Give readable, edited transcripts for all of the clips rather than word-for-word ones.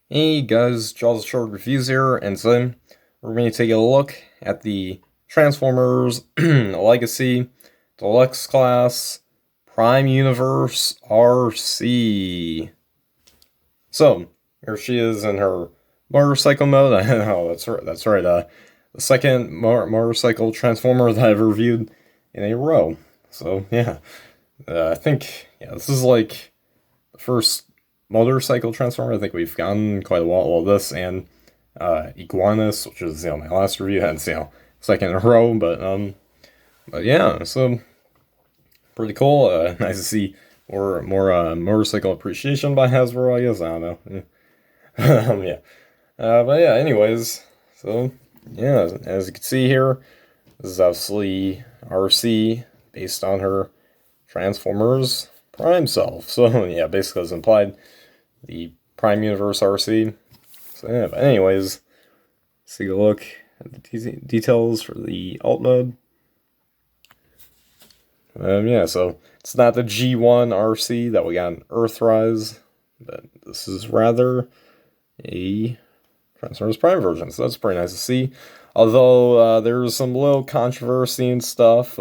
Hey guys, Jaws Short Reviews here, and so we're going to take a look at the Transformers Legacy Deluxe Class Prime Universe Arcee. So, here she is in her motorcycle mode. Oh, that's right. The second motorcycle Transformer that I've reviewed in a row. So, yeah. I think, this is like the first motorcycle transformer I think we've gotten quite a while. Well, this and Iguanas, which is my last review, and second in a row. But yeah, so pretty cool. Nice to see more motorcycle appreciation by Hasbro. I guess I don't know. Yeah. But yeah. Anyways, so yeah, as you can see here, this is obviously Arcee based on her Transformers Prime self. So yeah, basically as implied, the Prime Universe Arcee. So yeah, but anyways, let's take a look at the details for the alt mode. Yeah, so it's not the G1 Arcee that we got in Earthrise, but this is rather a Transformers Prime version, so that's pretty nice to see. Although there's some little controversy and stuff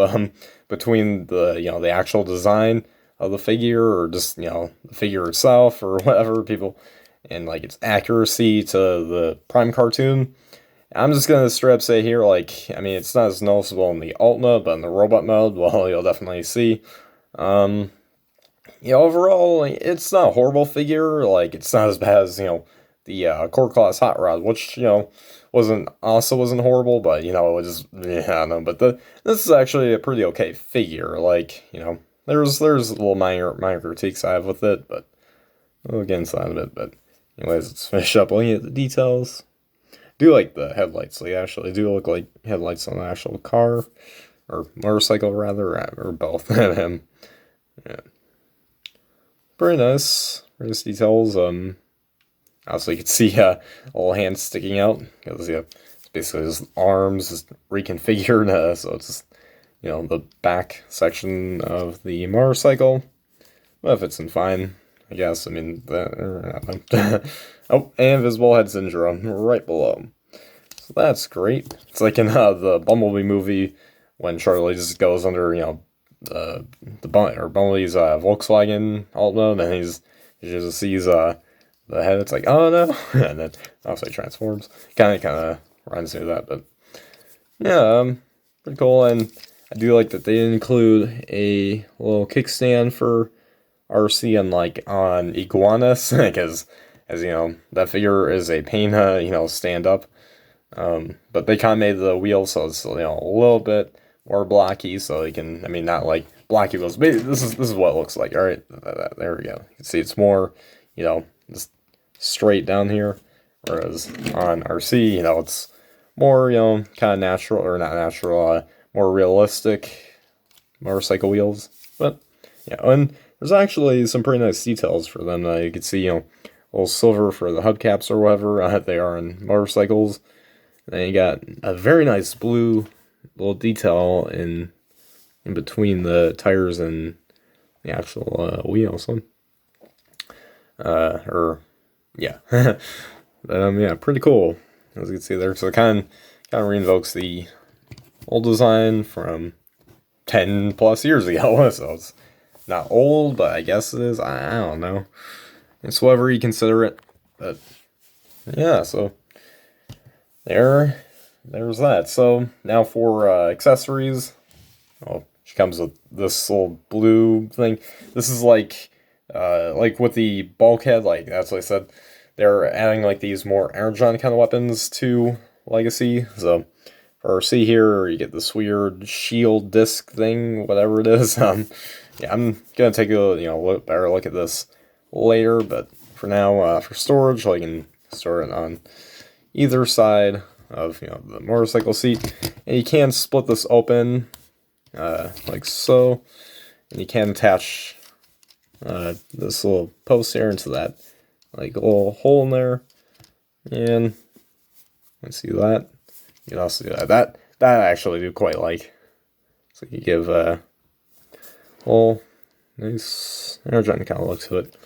between the actual design of the figure, or just the figure itself, or whatever people, and like its accuracy to the Prime cartoon. I'm just gonna straight up say here, like, I mean, it's not as noticeable in the alt mode, but in the robot mode, well, you'll definitely see. Overall, it's not a horrible figure. Like, it's not as bad as the Core Class Hot Rod, which wasn't horrible, but it was just, yeah, I don't know. But this is actually a pretty okay figure. Like, there's little minor critiques I have with it, but we'll get into that a bit. But anyways, let's finish up looking at the details. Do like the headlights. They actually do look like headlights on the actual car, or motorcycle rather, or both of them. Yeah, pretty nice. Nice details. Also, you can see a little hand sticking out because it's basically his arms is reconfigured. So it's just, the back section of the motorcycle. Well, it fits in fine, I guess. I mean, oh, and visible head syndrome right below. So that's great. It's like in the Bumblebee movie when Charlie just goes under, Bumblebee's Volkswagen alt mode, and he just sees the head. It's like, oh no, and then obviously transforms. Kind of reminds me of that, but yeah, pretty cool. And I do like that they include a little kickstand for Arcee, unlike on Iguanas, because as that figure is a pain to stand up. But they kind of made the wheels so it's a little bit more blocky, so they can, I mean, not like blocky wheels. But this is what it looks like. All right, there we go. You can see it's more just straight down here, whereas on Arcee, it's more kind of natural, or not natural, more realistic motorcycle wheels. But yeah, and there's actually some pretty nice details for them. You can see a little silver for the hubcaps or whatever they are in motorcycles. And then you got a very nice blue little detail in between the tires and the actual wheels. Yeah. But yeah, pretty cool, as you can see there. So it kind of reinvokes the old design from 10 plus years ago. So it's not old, but I guess it is. I don't know. It's whatever you consider it. But yeah, so there's that. So now for accessories. Oh, she comes with this little blue thing. This is like with the bulkhead, like that's what I said. They're adding like these more energon kind of weapons to Legacy. So for C here, you get this weird shield disc thing, whatever it is. Yeah, I'm gonna take a better look at this later, but for now, for storage, I can store it on either side of the motorcycle seat, and you can split this open like so, and you can attach this little post here into that like little hole in there, and let's see that. You can also do that. That I actually do quite like. So you give a whole nice energon kind of look to it.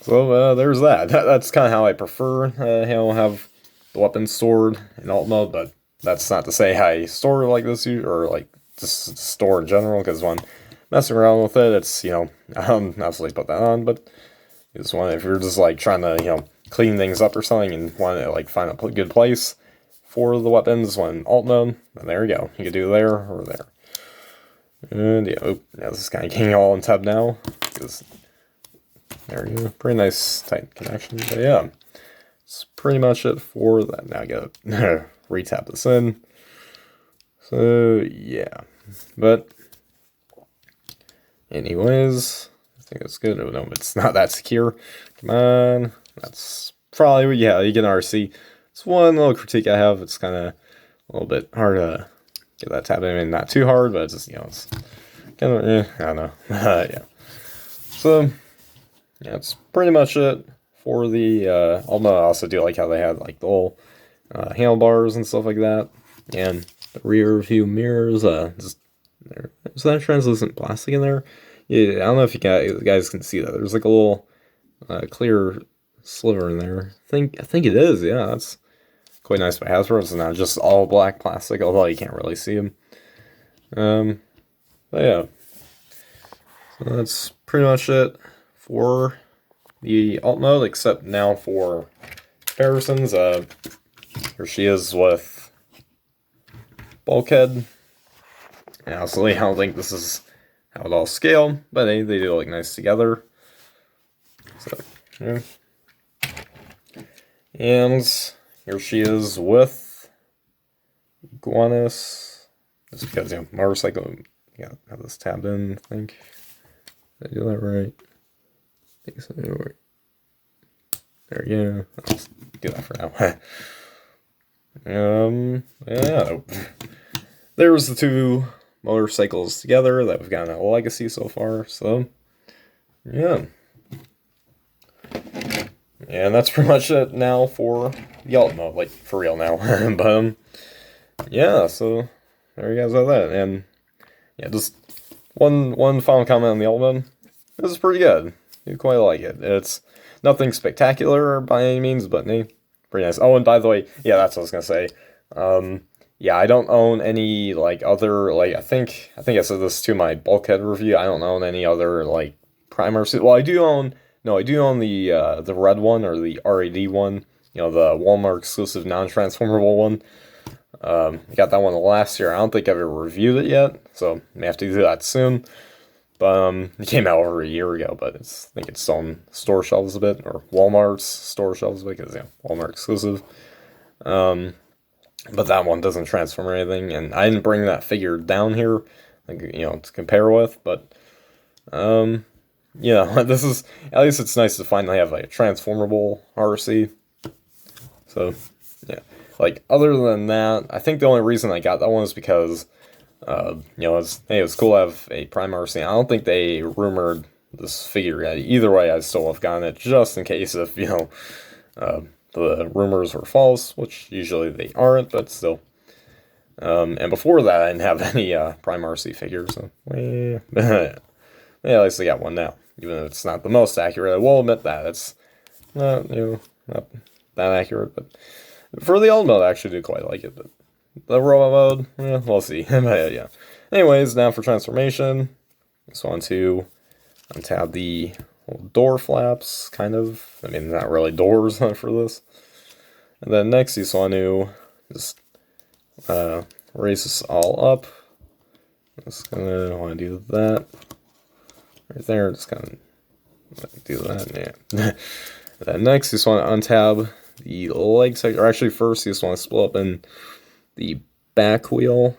So there's that. That's kind of how I prefer, have the weapons stored in alt mode, but that's not to say I store like this, or like just store in general, because when messing around with it, it's, obviously put that on, but you just want, if you're just like trying to, clean things up or something and want to like find a good place for the weapons when alt mode, then there you go. You can do there or there. And yeah, this is kind of getting all in tab now, because there we go. Pretty nice tight connection, but yeah. That's pretty much it for that. Now I gotta re-tap this in. So yeah, but anyways, I think it's good. Oh no, it's not that secure. Come on, that's probably, yeah, you get an Arcee. It's one little critique I have. It's kind of a little bit hard to get that tapped in. I mean, not too hard, but it's just, it's kind of, I don't know. Yeah. So yeah, that's pretty much it for the, although I also do like how they had like the little handlebars and stuff like that, and the rear view mirrors, just there. Is that translucent plastic in there? Yeah, I don't know if you guys can see that. There's like a little clear sliver in there. I think it is. Yeah, that's quite nice by Hasbro. It's not just all black plastic, although you can't really see them. But yeah, so that's pretty much it for the alt mode, except now for comparisons. Here she is with Bulkhead. And honestly, I don't think this is how it all scale, but they do look nice together. So, yeah. And here she is with Iguanas. Just because, motorcycle, have this tabbed in, I think. Did I do that right? I think so. There you go. I'll just do that for now. Yeah. There's the two motorcycles together that we've gotten a legacy so far, so yeah. And that's pretty much it now for the alt mode, like for real now. But yeah, so there you guys have that. And yeah, just one final comment on the alt mode. This is pretty good. You quite like it. It's nothing spectacular by any means, but pretty nice. Oh, and by the way, yeah, that's what I was gonna say. Yeah, I don't own any like other, like I think I said this to my Bulkhead review. I don't own any other like primer suit. Well, I do own the red one, or the RAD one. The Walmart exclusive non-transformable one. I got that one last year. I don't think I've ever reviewed it yet, so may have to do that soon. But it came out over a year ago, but I think it's on store shelves a bit, or Walmart's store shelves, because Walmart exclusive. But that one doesn't transform or anything, and I didn't bring that figure down here, like, to compare with. But this is, at least it's nice to finally have like a transformable Arcee. So yeah, like other than that, I think the only reason I got that one is because it was cool to have a Prime Arcee. I don't think they rumored this figure yet. Either way, I still have gotten it just in case if the rumors were false, which usually they aren't, but still. And before that, I didn't have any Prime Arcee figures, so yeah, at least I got one now. Even though it's not the most accurate, I will admit that it's not that accurate. But for the old mode, I actually do quite like it. But the robot mode, we'll see. But yeah. Anyways, now for transformation, just want to untab the door flaps, kind of. I mean, not really doors for this. And then next, you just want to just raise this all up. Just gonna want to do that right there. Just kind of do that. Yeah. And then next, you just want to untab the leg section. Or actually, first, you just want to split up in the back wheel.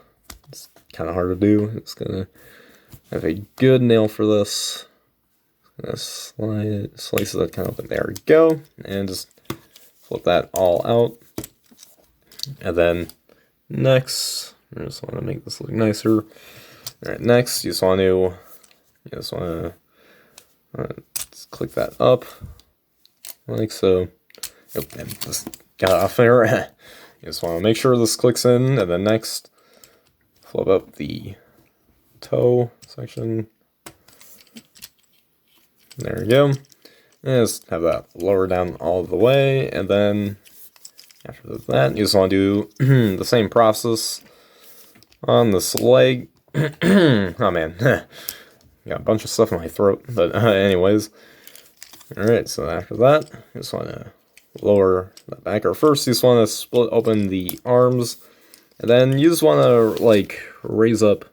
It's kind of hard to do. It's gonna have a good nail for this. Slice that kind of open. There we go. And just flip that all out. And then next, I just want to make this look nicer. Alright, next you just want to just click that up like so. And just got off there. You just want to make sure this clicks in, and then next flip up the toe section. There we go. And just have that lower down all the way, and then after that, you just want to do the same process on this leg. Oh man, got a bunch of stuff in my throat, but anyways. Alright, so after that, you just want to lower that back. Or first, you just want to split open the arms, and then you just want to, like, raise up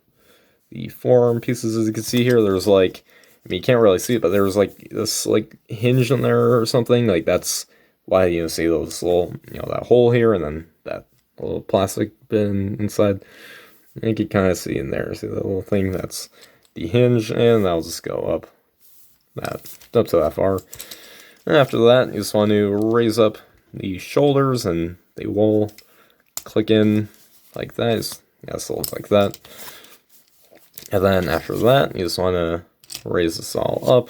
the forearm pieces. As you can see here, there's, like, I mean, you can't really see it, but there's, like, this, like, hinge in there or something. Like, that's why you see those little, you know, that hole here, and then that little plastic bit inside. And you can kind of see in there, see that little thing, that's the hinge, and that'll just go up to that far. And after that, you just want to raise up the shoulders, and they will click in like that. Just look like that. And then after that, you just want to raise this all up,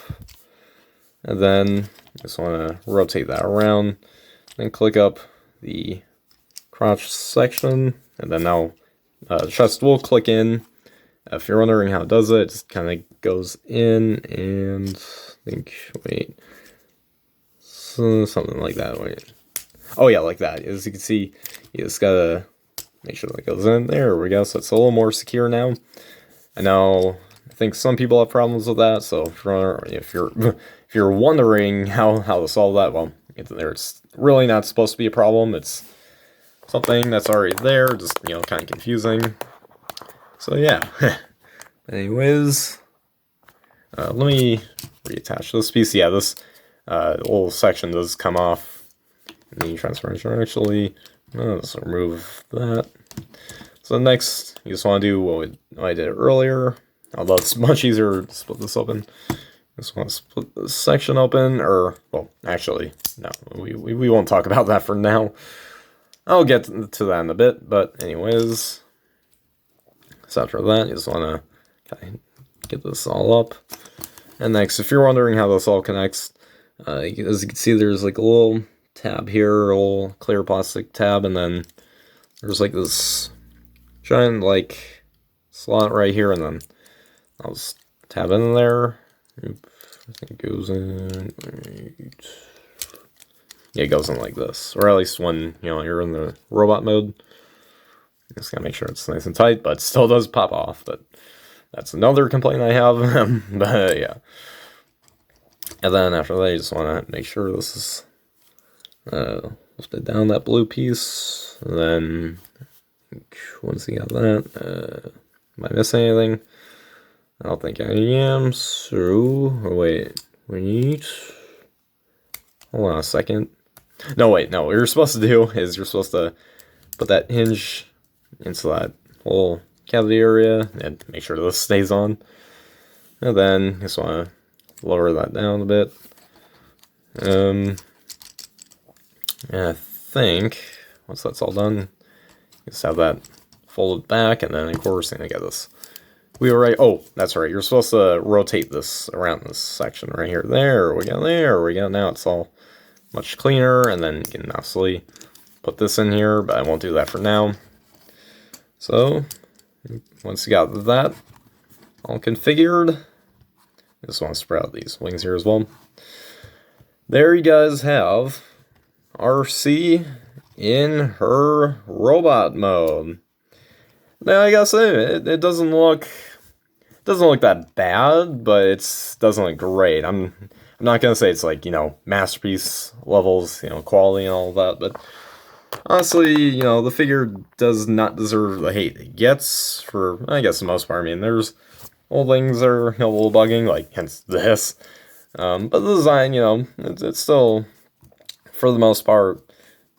and then you just want to rotate that around, then click up the crotch section, and then now chest will click in. If you're wondering how it does it, it just kind of goes in, and wait, so something like that. Wait, oh yeah, like that. As you can see, you just gotta make sure that goes in. There we go. So it's a little more secure now. I know, I think some people have problems with that. So if you're wondering how to solve that, well, it's really not supposed to be a problem. It's something that's already there, just, you know, kind of confusing. So yeah. Anyways, let me reattach this piece. Yeah, this little section does come off in the transformation. Actually, let's remove that. So next, you just want to do what I did earlier, although it's much easier to split this open. Just want to split this section open, or, well, actually, no, we won't talk about that for now. I'll get to that in a bit, but anyways, so after that, you just want to kind of get this all up. And next, if you're wondering how this all connects, as you can see, there's like a little tab here, a little clear plastic tab, and then there's like this giant like slot right here, and then I'll just tab in there. Oop, I think it goes in. Right. Yeah, it goes in like this, or at least when, you know, you're in the robot mode. Just gotta make sure it's nice and tight, but it still does pop off. But that's another complaint I have. But yeah. And then after that, you just want to make sure this is lifted down, that blue piece. And then once you got that, am I missing anything? I don't think I am. So, oh wait, hold on a second. No, wait, no. What you're supposed to do is you're supposed to put that hinge into that little cavity area and make sure this stays on. And then you just want to lower that down a bit. And I think once that's all done, you just have that folded back, and then of course you're gonna get this wheel right. Oh, that's right. You're supposed to rotate this around this section right here. There we go. Now it's all much cleaner, and then you can obviously put this in here, but I won't do that for now. So once you got that all configured, you just want to spread out these wings here as well. There you guys have Arcee in her robot mode. Now I gotta say, it doesn't look that bad, but it doesn't look great. I'm not gonna say it's like, you know, masterpiece levels, you know, quality and all that, but honestly, you know, the figure does not deserve the hate it gets for, I guess, the most part. I mean, there's old things that are, you know, a little bugging, like hence this. But the design, you know, it's still, for the most part,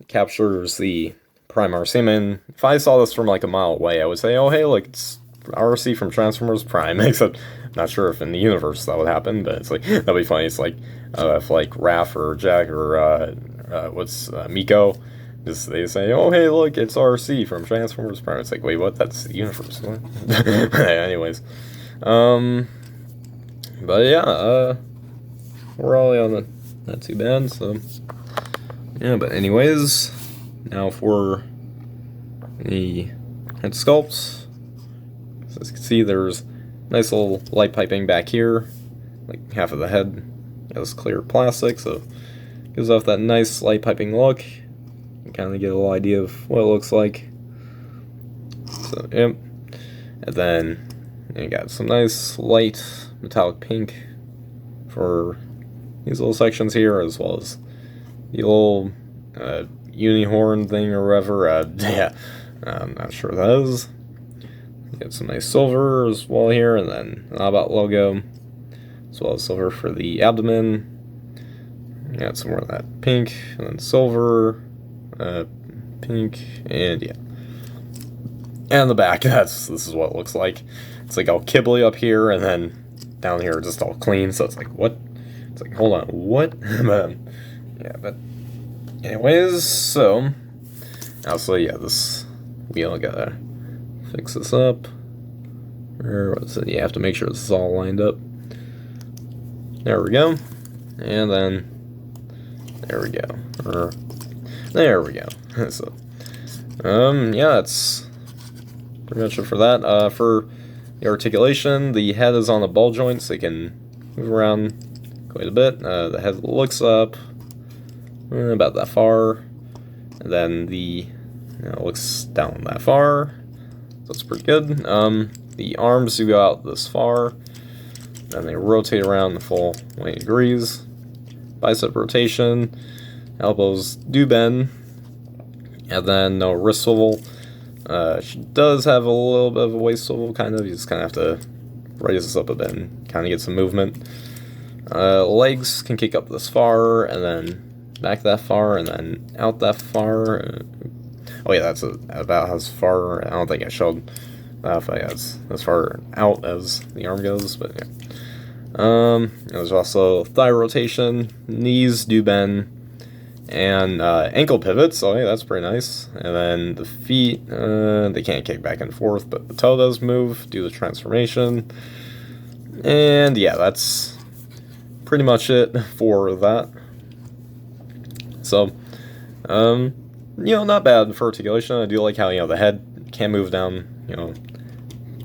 captures the Prime Arcee. I mean, if I saw this from like a mile away, I would say, oh, hey, look, it's Arcee from Transformers Prime. Except, I'm not sure if in the universe that would happen, but it's like, that'd be funny. It's like, if like Raph or Jack or, Miko, just they say, oh, hey, look, it's Arcee from Transformers Prime. It's like, wait, what? That's the universe. Anyways. But yeah, we're all on the, not too bad, so yeah, but anyways, now for the head sculpts. So as you can see, there's nice little light piping back here, like half of the head got this clear plastic, so gives off that nice light piping look. You kind of get a little idea of what it looks like. So, yep. And then you got some nice light metallic pink for these little sections here, as well as the little unihorn thing or whatever. Yeah, I'm not sure what that is. You got some nice silver as well here, and then an About logo, as well as silver for the abdomen. You got some more of that pink, and then silver, pink, and yeah. And the back, this is what it looks like. It's like all kibbly up here, and then down here just all clean, so it's like, what? It's like, hold on, what? Yeah, but anyways, so obviously, yeah, this wheel, gotta fix this up. Or what is it? You have to make sure this is all lined up. There we go. And then there we go. There we go. So yeah, that's pretty much it for that. For the articulation, the head is on the ball joint, so you can move around quite a bit. The head looks up about that far, and then the looks down that far, so it's pretty good. The arms do go out this far, then they rotate around the full 180 degrees. Bicep rotation, elbows do bend, and then no wrist swivel. She does have a little bit of a waist swivel, kind of. You just kind of have to raise this up a bit and kind of get some movement. Legs can kick up this far, and then back that far, and then out that far. Oh yeah, that's about as far. I don't think I showed that if I as far out as the arm goes, but yeah. There's also thigh rotation, knees do bend, and ankle pivots. So yeah, that's pretty nice. And then the feet, they can't kick back and forth, but the toe does move, do the transformation. And yeah, that's pretty much it for that. So, not bad for articulation. I do like how, the head can move down,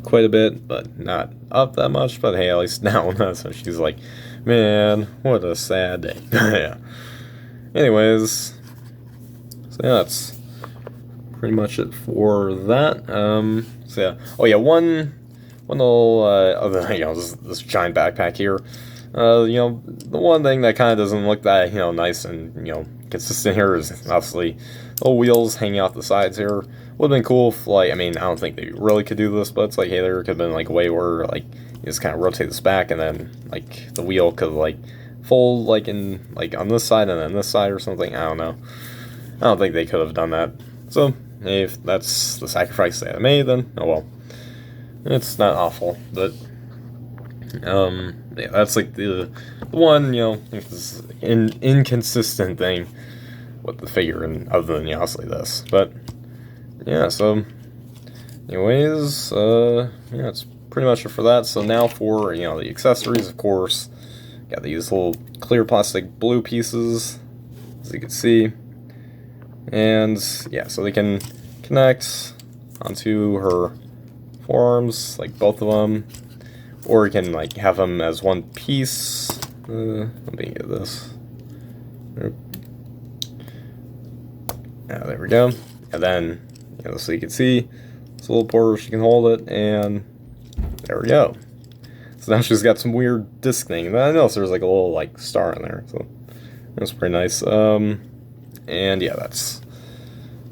quite a bit, but not up that much. But hey, at least down. So she's like, man, what a sad day. Yeah. Anyways, so yeah, that's pretty much it for that. So yeah. Oh yeah, one little other, this giant backpack here. The one thing that kind of doesn't look that, nice and, consistent here is obviously little wheels hanging out the sides here. Would have been cool if, I don't think they really could do this, but it's like, hey, there could have been, a way where, you just kind of rotate this back, and then, the wheel could, fold, on this side and then this side or something. I don't know. I don't think they could have done that. So, if that's the sacrifice they made, then, oh well. It's not awful, but yeah, that's the one, inconsistent thing with the figure, and other than obviously this. But yeah, so anyways, yeah, it's pretty much it for that. So now for the accessories, of course, got these little clear plastic blue pieces, as you can see, and yeah, so they can connect onto her forearms, both of them. Or you can have them as one piece. Let me get this. Yeah, there we go. And then, so you can see this little port, she can hold it, and there we go. So now she's got some weird disc thing. And I noticed there's a little star in there, so that's pretty nice. And yeah, that's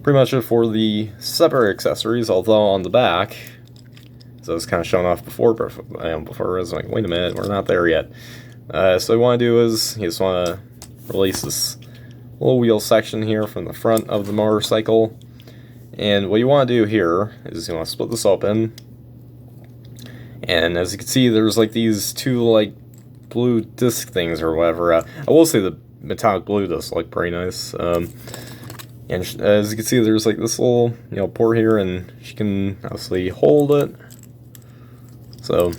pretty much it for the separate accessories. Although on the back, so it's kind of shown off before I was like, wait a minute, we're not there yet. So what you want to do is you just want to release this little wheel section here from the front of the motorcycle. And what you want to do here is you want to split this open. And as you can see, there's these two blue disc things or whatever. I will say the metallic blue does look pretty nice. And as you can see, there's this little port here, and she can obviously hold it. So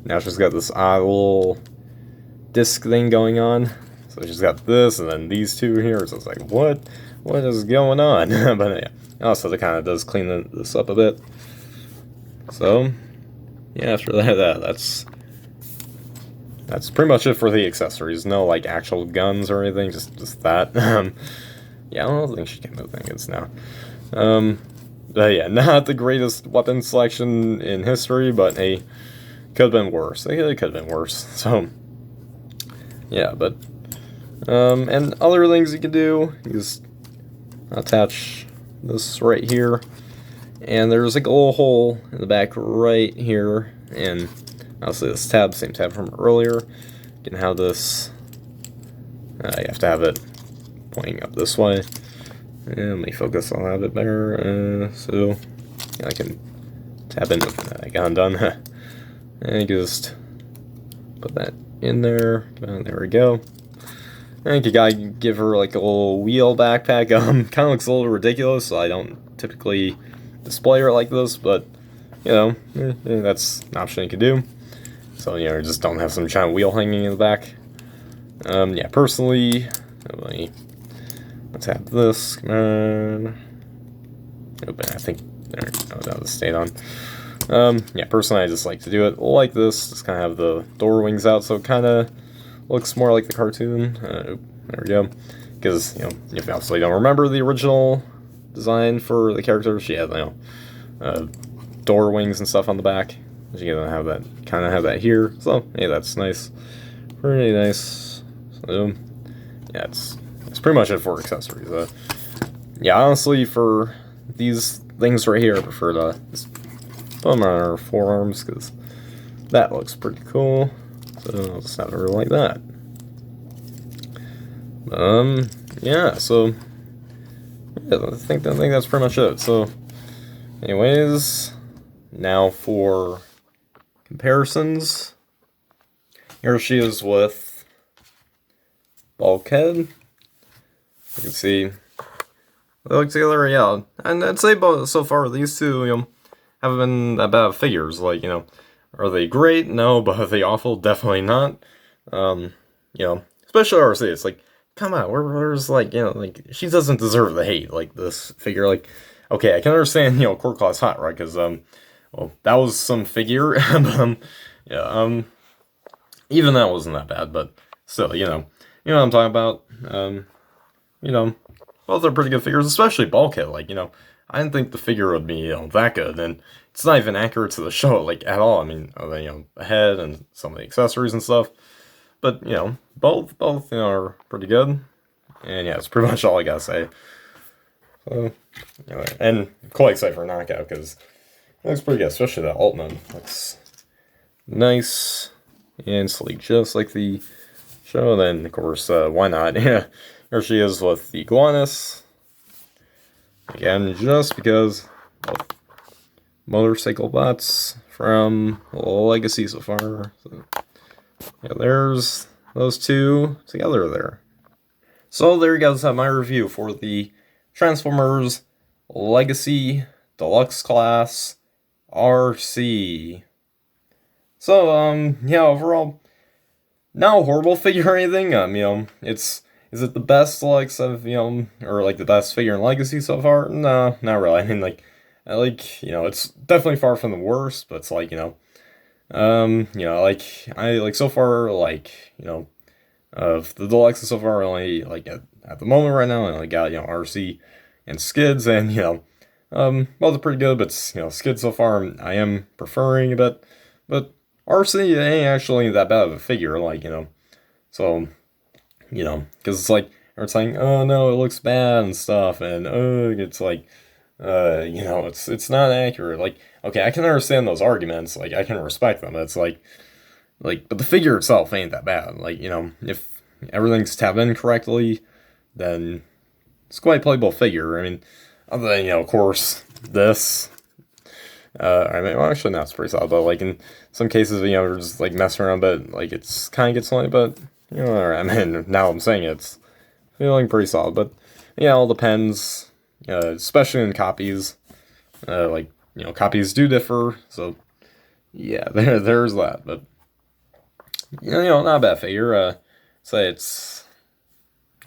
now she's got this odd little disc thing going on. So she's got this, and then these two here. So it's like, what is going on? But yeah, also it kind of does clean this up a bit. So yeah, after that's that's pretty much it for the accessories. No, like, actual guns or anything, just that. Yeah, I don't think she can move things now. But yeah, not the greatest weapon selection in history, but hey, could have been worse. It could have been worse. So, yeah, but, and other things you can do is attach this right here, and there's like a little hole in the back right here, and obviously this tab, same tab from earlier. You can have this, you have to have it pointing up this way. And let me focus on that a bit better. So yeah, I can tap in with that. I got undone. And just put that in there. There we go. I think you gotta give her like a little wheel backpack. Kind of looks a little ridiculous, so I don't typically display her like this, but you know, that's an option you can do. So you know, just don't have some giant wheel hanging in the back. Yeah, personally, let's have this. Come on. Open. I think there. Oh, that was stayed on. Yeah, personally, I just like to do it like this. Just kind of have the door wings out, so it kind of looks more like the cartoon. There we go. Because, you know, if you obviously don't remember the original design for the character, she had, you know, door wings and stuff on the back. You're gonna have that, kind of have that here. So, hey, that's nice. Pretty nice. So, yeah, it's pretty much it for accessories. Yeah, honestly, for these things right here, I prefer to just put them on our forearms, because that looks pretty cool. So I'll just have her like that. Yeah, so yeah, I think that's pretty much it. So anyways, now for comparisons. Here she is with Bulkhead. You can see they look together, yeah. And I'd say both so far these two, you know, haven't been that bad figures. Like, you know, are they great? No, but are they awful? Definitely not. You know, especially Arcee. It's like, come on, where's like, you know, like, she doesn't deserve the hate. Like, this figure, like, okay, I can understand, you know, Core Claw's hot, right? Because, well, that was some figure. But, yeah, even that wasn't that bad, but still, you know what I'm talking about. You know, both are pretty good figures, especially Bulkhead. Like, you know, I didn't think the figure would be, you know, that good, and it's not even accurate to the show, like, at all. I mean, you know, the head and some of the accessories and stuff, but, you know, both, you know, are pretty good, and yeah, it's pretty much all I gotta say. So, anyway, and I'm quite excited for Knockout, because it looks pretty good, especially that Altman. Looks nice and sleek, just like the show. And then, of course, why not? Yeah, here she is with the Iguanas. Again, just because of motorcycle bots from Legacy so far. So, yeah, there's those two together there. So there you guys have my review for the Transformers Legacy Deluxe Class Arcee. So, yeah, overall, not a horrible figure or anything. You know, is it the best Deluxe of, you know, or like the best figure in Legacy so far? No, not really. I mean, like, you know, it's definitely far from the worst, but it's like, you know, like, I, like, so far, like, you know, of the Deluxes so far, only, like, at the moment right now, I only got, you know, Arcee and Skids, and, you know, both are pretty good, but, you know, Skids so far, I am preferring a bit, but Arcee ain't actually that bad of a figure, like, you know, so, you know, because it's like, they're saying, oh, no, it looks bad and stuff, and, it's like, you know, it's not accurate. Like, okay, I can understand those arguments, like, I can respect them. It's like, but the figure itself ain't that bad. Like, you know, if everything's tabbed in correctly, then it's quite a playable figure. I mean, other than, you know, of course, this, I mean, well, actually, no, it's pretty solid, but, like, in some cases, you know, we're just, like, messing around, but, like, it's kind of gets annoying, but, you know, I mean, now I'm saying it's feeling pretty solid, but, yeah, it all depends. Especially in copies, like, you know, copies do differ, so, yeah, there's that, but, you know, not a bad figure. Say it's,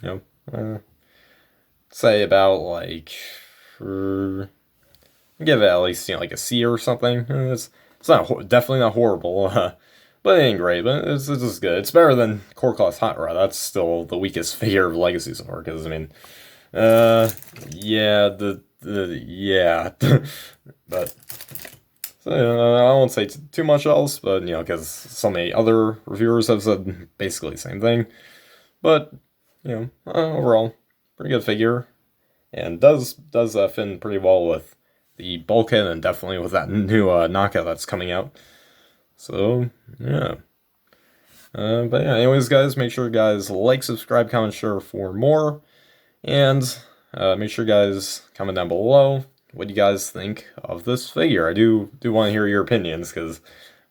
you know, say about, like, give it at least, you know, like a C or something. It's not, definitely not horrible, But it ain't great, but it's just good. It's better than Core Class Hot Rod. That's still the weakest figure of Legacy so far, because, I mean, yeah, yeah. But, so, I won't say too much else, but, because so many other reviewers have said basically the same thing. But, overall, pretty good figure. And does fit in pretty well with the bulkhead, and definitely with that new knockout that's coming out. So, yeah. But yeah, anyways, guys, make sure you guys like, subscribe, comment, share for more. And make sure you guys comment down below what you guys think of this figure. I do want to hear your opinions, because,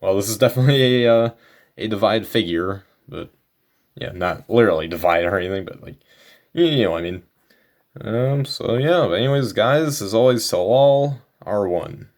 well, this is definitely a divide figure. But, yeah, not literally divide or anything, but, like, you know what I mean. So yeah, but anyways, guys, as always, till all are one.